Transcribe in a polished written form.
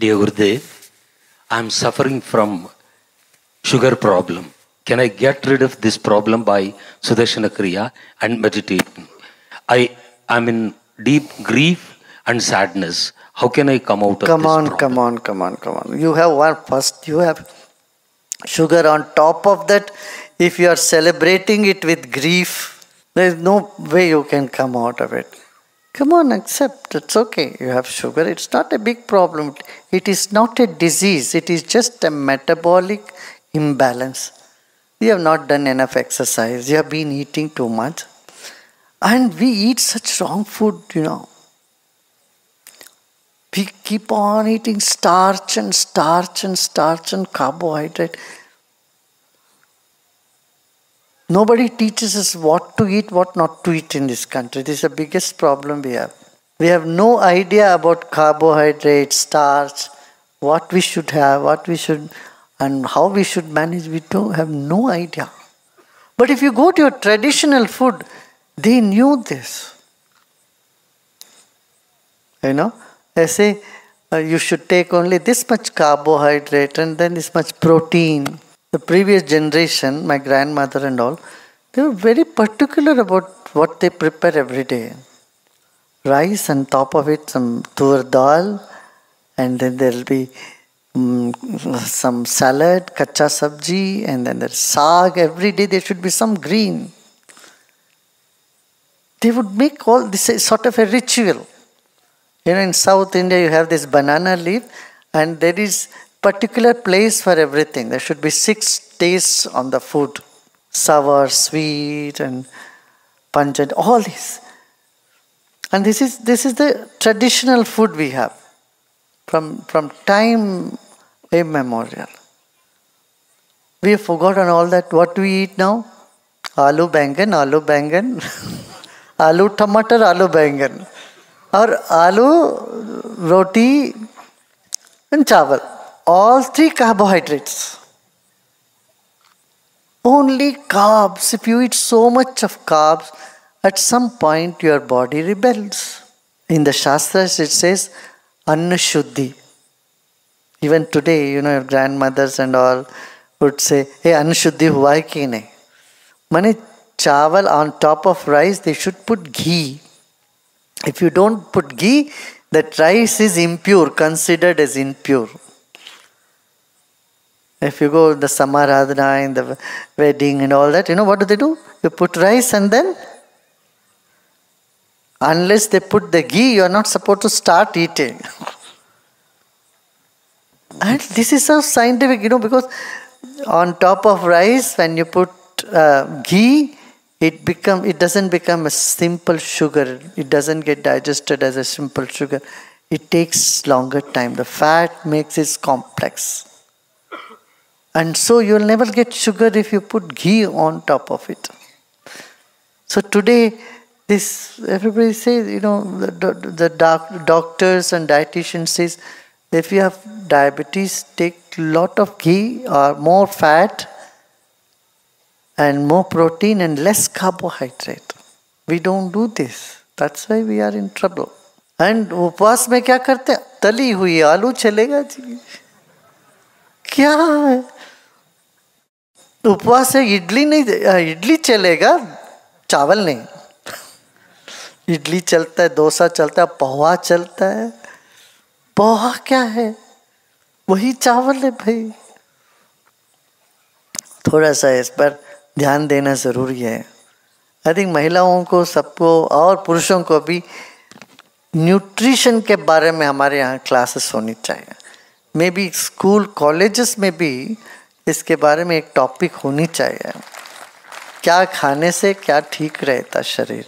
Dear Gurudev, I am suffering from sugar problem. Can I get rid of this problem by Sudarshana Kriya and meditating? I am in deep grief and sadness. How can I come out of this problem? Come on. You have one first, you have sugar. On top of that, if you are celebrating it with grief, there is no way you can come out of it. Come on, accept. It's okay. You have sugar. It's not a big problem. It is not a disease. It is just a metabolic imbalance. You have not done enough exercise. You have been eating too much. And we eat such wrong food, We keep on eating starch and carbohydrate. Nobody teaches us what to eat, what not to eat in this country. This is the biggest problem we have. We have no idea about carbohydrate, starch, what we should have, and how we should manage. We don't have no idea. But if you go to your traditional food, they knew this. They say you should take only this much carbohydrate and then this much protein. The previous generation, my grandmother and all, they were very particular about what they prepare every day. Rice, and top of it some tur dal, and then there will be some salad, kacha sabji, and then there's saag. Every day there should be some green. They would make all this sort of a ritual. In South India you have this banana leaf, and there is particular place for everything. There should be 6 tastes on the food. Sour, sweet, and pungent, all this. And this is the traditional food we have from time immemorial. We have forgotten all that. What do we eat now? Aloo bangan, aloo tomato, aloo bangan. Or aloo, roti, and chawal. All 3 carbohydrates. Only carbs. If you eat so much of carbs, at some point your body rebels. In the Shastras it says, Anna Shuddhi. Even today, your grandmothers and all would say, hey, Anna Shuddhi hua hai ki nahi? Mane, chawal on top of rice, they should put ghee. If you don't put ghee, that rice is impure, considered as impure. If you go to the Samaradhana, in the wedding and all that, what do? You put rice and then, unless they put the ghee, you are not supposed to start eating. And this is so scientific, because on top of rice, when you put ghee, it doesn't become a simple sugar. It doesn't get digested as a simple sugar. It takes longer time. The fat makes it complex. And so you'll never get sugar if you put ghee on top of it. So today, everybody says, the doctors and dietitians says, if you have diabetes, take lot of ghee or more fat and more protein and less carbohydrate. We don't do this. That's why we are in trouble. And उपवास में क्या करते हैं? तली हुई आलू चलेगा जी? क्या है? उपवास है, इडली चलेगा, चावल नहीं. इडली चलता है, डोसा चलता है, पोहा चलता है. पोहा क्या है? वही चावल है भाई. थोड़ा सा इस पर ध्यान देना जरूरी है. आई थिंक महिलाओं को, सबको और पुरुषों को भी न्यूट्रिशन के बारे में हमारे यहाँ क्लासेस होनी चाहिए. मे बी स्कूल कॉलेजेस में भी इसके बारे में एक टॉपिक होनी चाहिए. क्या खाने से क्या ठीक रहता शरीर.